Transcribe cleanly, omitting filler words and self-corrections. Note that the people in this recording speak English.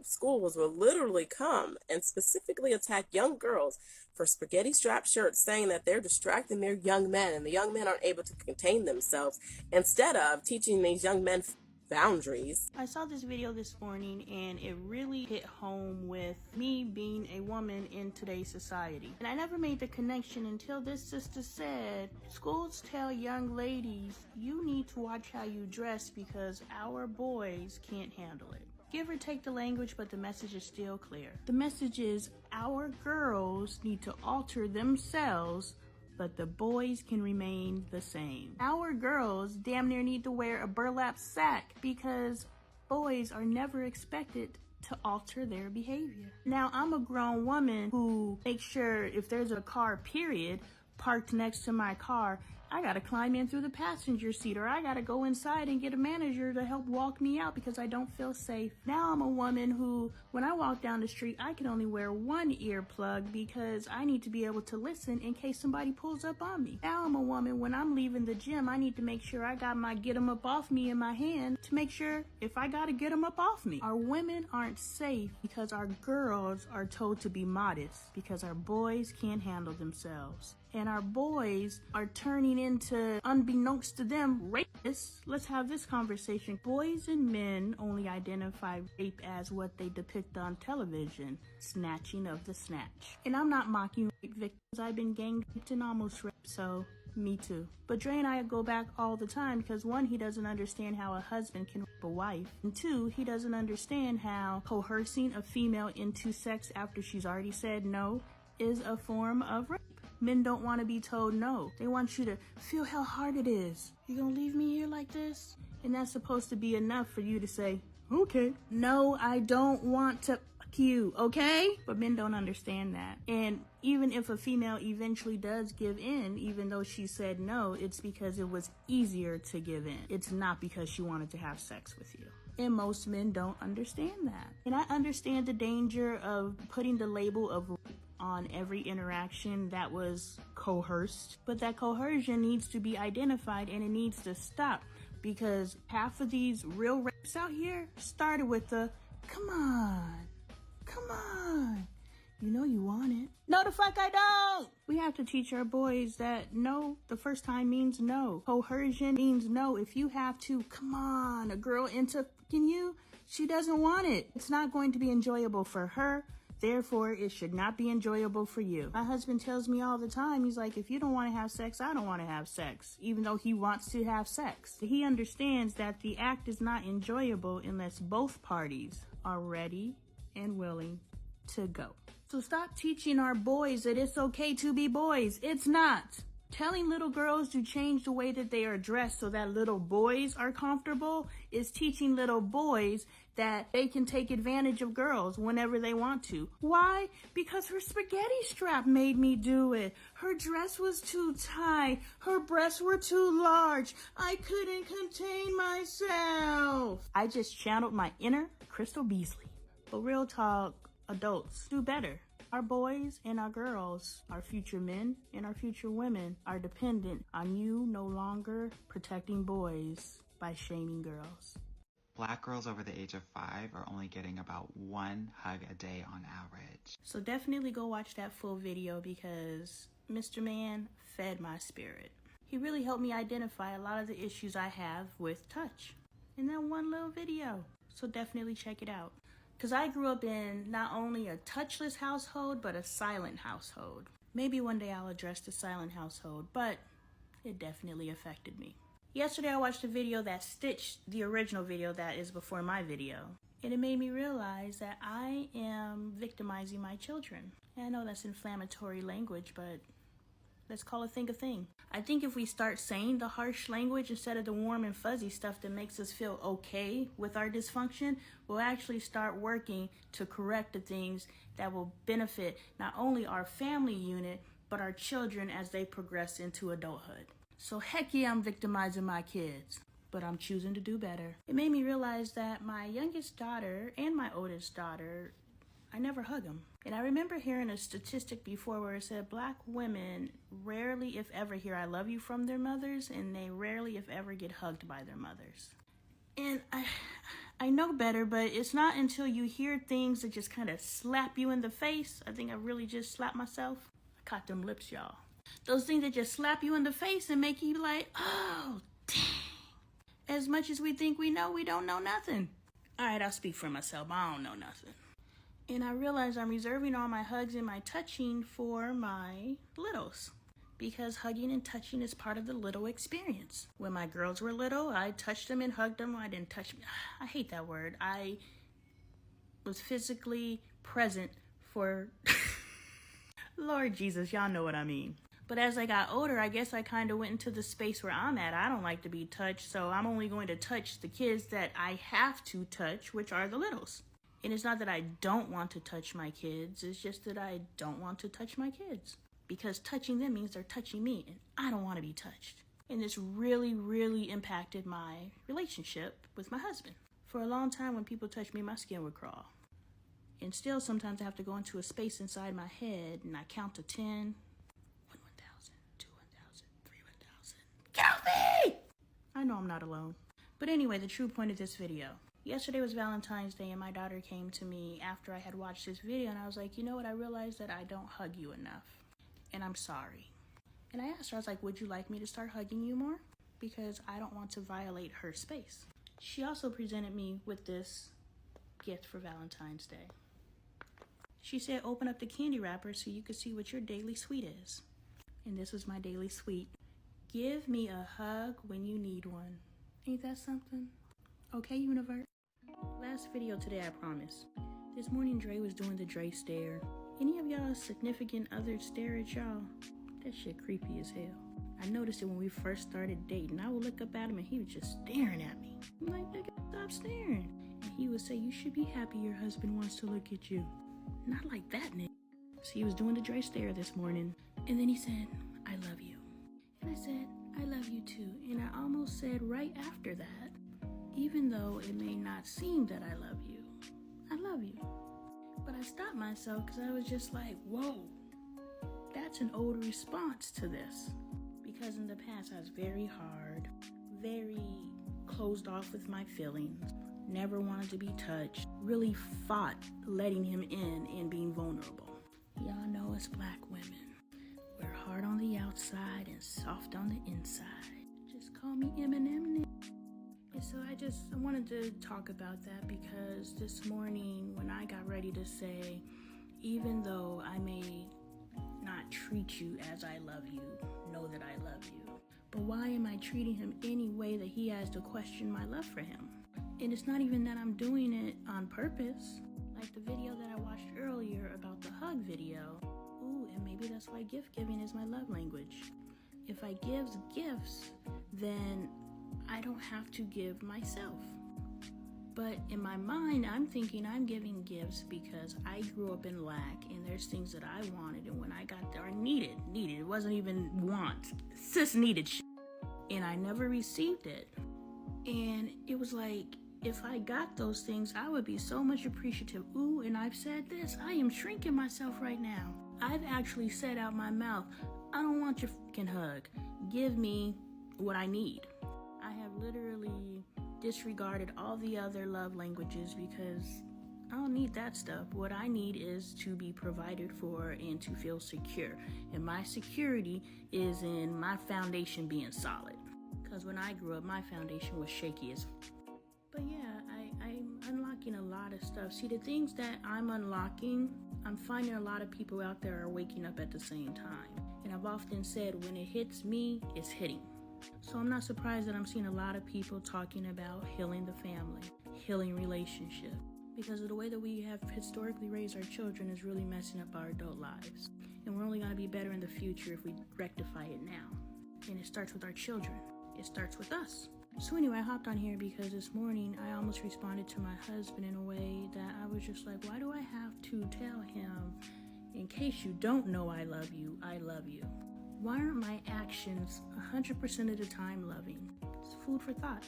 schools will literally come and specifically attack young girls for spaghetti strap shirts, saying that they're distracting their young men and the young men aren't able to contain themselves, instead of teaching these young men boundaries. I saw this video this morning and it really hit home with me being a woman in today's society. And I never made the connection until this sister said, schools tell young ladies, you need to watch how you dress because our boys can't handle it. Give or take the language, but the message is still clear. The message is our girls need to alter themselves, but the boys can remain the same. Our girls damn near need to wear a burlap sack because boys are never expected to alter their behavior. Now, I'm a grown woman who makes sure if there's a car, period, parked next to my car, I gotta climb in through the passenger seat, or I gotta go inside and get a manager to help walk me out because I don't feel safe. Now I'm a woman who, when I walk down the street, I can only wear one earplug because I need to be able to listen in case somebody pulls up on me. Now I'm a woman, when I'm leaving the gym, I need to make sure I got my get 'em up off me in my hand to make sure if I gotta get 'em up off me. Our women aren't safe because our girls are told to be modest because our boys can't handle themselves. And our boys are turning into, unbeknownst to them, rapists. Let's have this conversation. Boys and men only identify rape as what they depict on television, snatching of the snatch. And I'm not mocking rape victims. I've been gang raped and almost raped, so me too. But Dre and I go back all the time because one, he doesn't understand how a husband can rape a wife. And two, he doesn't understand how coercing a female into sex after she's already said no is a form of rape. Men don't want to be told no. They want you to feel how hard it is. You gonna leave me here like this? And that's supposed to be enough for you to say, okay. No, I don't want to fuck you, okay? But men don't understand that. And even if a female eventually does give in, even though she said no, it's because it was easier to give in. It's not because she wanted to have sex with you. And most men don't understand that. And I understand the danger of putting the label of rape on every interaction that was coerced, but that coercion needs to be identified and it needs to stop because half of these real rapes out here started with the come on, you know you want it. No, the fuck I don't. We have to teach our boys that no, the first time means no. Coercion means no. If you have to, come on, a girl into fucking you, she doesn't want it. It's not going to be enjoyable for her. Therefore, it should not be enjoyable for you. My husband tells me all the time, he's like, if you don't want to have sex, I don't want to have sex, even though he wants to have sex. He understands that the act is not enjoyable unless both parties are ready and willing to go. So stop teaching our boys that it's okay to be boys. It's not. Telling little girls to change the way that they are dressed so that little boys are comfortable is teaching little boys that they can take advantage of girls whenever they want to. Why? Because her spaghetti strap made me do it. Her dress was too tight. Her breasts were too large. I couldn't contain myself. I just channeled my inner Crystal Beasley. But real talk, adults, do better. Our boys and our girls, our future men and our future women are dependent on you no longer protecting boys by shaming girls. Black girls over the age of 5 are only getting about 1 hug a day on average. So definitely go watch that full video because Mr. Man fed my spirit. He really helped me identify a lot of the issues I have with touch in that one little video. So definitely check it out. Because I grew up in not only a touchless household, but a silent household. Maybe one day I'll address the silent household, but it definitely affected me. Yesterday I watched a video that stitched the original video that is before my video. And it made me realize that I am victimizing my children. And I know that's inflammatory language, but let's call a thing a thing. I think if we start saying the harsh language instead of the warm and fuzzy stuff that makes us feel okay with our dysfunction, we'll actually start working to correct the things that will benefit not only our family unit, but our children as they progress into adulthood. So heck yeah, I'm victimizing my kids, but I'm choosing to do better. It made me realize that my youngest daughter and my oldest daughter, I never hug them. And I remember hearing a statistic before where it said black women rarely, if ever, hear I love you from their mothers, and they rarely, if ever, get hugged by their mothers. And I know better, but it's not until you hear things that just kind of slap you in the face. I think I really just slapped myself. I caught them lips, y'all. Those things that just slap you in the face and make you like, oh, dang. As much as we think we know, we don't know nothing. All right, I'll speak for myself. I don't know nothing. And I realize I'm reserving all my hugs and my touching for my littles. Because hugging and touching is part of the little experience. When my girls were little, I touched them and hugged them. I didn't touch them. I hate that word. I was physically present for... Lord Jesus, y'all know what I mean. But as I got older, I guess I kind of went into the space where I'm at. I don't like to be touched, so I'm only going to touch the kids that I have to touch, which are the littles. And it's not that I don't want to touch my kids. It's just that I don't want to touch my kids. Because touching them means they're touching me, and I don't want to be touched. And this really, really impacted my relationship with my husband. For a long time, when people touched me, my skin would crawl. And still, sometimes I have to go into a space inside my head, and I count to 10. 1,000, 2, 1,000, 3, 1,000. Get off me! I know I'm not alone. But anyway, the true point of this video. Yesterday was Valentine's Day, and my daughter came to me after I had watched this video, and I was like, you know what? I realized that I don't hug you enough. And I'm sorry. And I asked her, I was like, would you like me to start hugging you more? Because I don't want to violate her space. She also presented me with this gift for Valentine's Day. She said, open up the candy wrapper so you can see what your daily sweet is. And this was my daily sweet. Give me a hug when you need one. Ain't that something? Okay, universe. Last video today, I promise. This morning, Dre was doing the Dre stare. Any of y'all significant others stare at y'all? That shit creepy as hell. I noticed it when we first started dating. I would look up at him and he was just staring at me. I'm like, nigga, stop staring. And he would say, you should be happy your husband wants to look at you. Not like that, nigga. So he was doing the Dre stare this morning. And then he said, I love you. And I said, I love you too. And I almost said right after that, even though it may not seem that I love you, I love you. But I stopped myself because I was just like, whoa, that's an old response to this. Because in the past, I was very hard, very closed off with my feelings, never wanted to be touched, really fought letting him in and being vulnerable. Y'all know us black women. We're hard on the outside and soft on the inside. Just call me Eminem. And so I wanted to talk about that because this morning when I got ready to say, even though I may not treat you as I love you, know that I love you. But why am I treating him any way that he has to question my love for him? And it's not even that I'm doing it on purpose. Like the video that I watched earlier about the hug video. Ooh, and maybe that's why gift giving is my love language. If I give gifts, then I don't have to give myself. But in my mind, I'm thinking I'm giving gifts because I grew up in lack and there's things that I wanted, and when I got there, I needed. It wasn't even want. Sis needed shit. And I never received it. And it was like, if I got those things, I would be so much appreciative. Ooh, and I've said this, I am shrinking myself right now. I've actually said out my mouth, I don't want your fucking hug. Give me what I need. I have literally disregarded all the other love languages because I don't need that stuff. What I need is to be provided for and to feel secure. And my security is in my foundation being solid. Because when I grew up, my foundation was shaky as But yeah, I'm unlocking a lot of stuff. See, the things that I'm unlocking, I'm finding a lot of people out there are waking up at the same time. And I've often said, when it hits me, it's hitting. So I'm not surprised that I'm seeing a lot of people talking about healing the family, healing relationship, because of the way that we have historically raised our children is really messing up our adult lives. And we're only going to be better in the future if we rectify it now. And it starts with our children. It starts with us. So anyway, I hopped on here because this morning I almost responded to my husband in a way that I was just like, why do I have to tell him, in case you don't know I love you, I love you? Why aren't my actions 100% of the time loving? It's food for thought.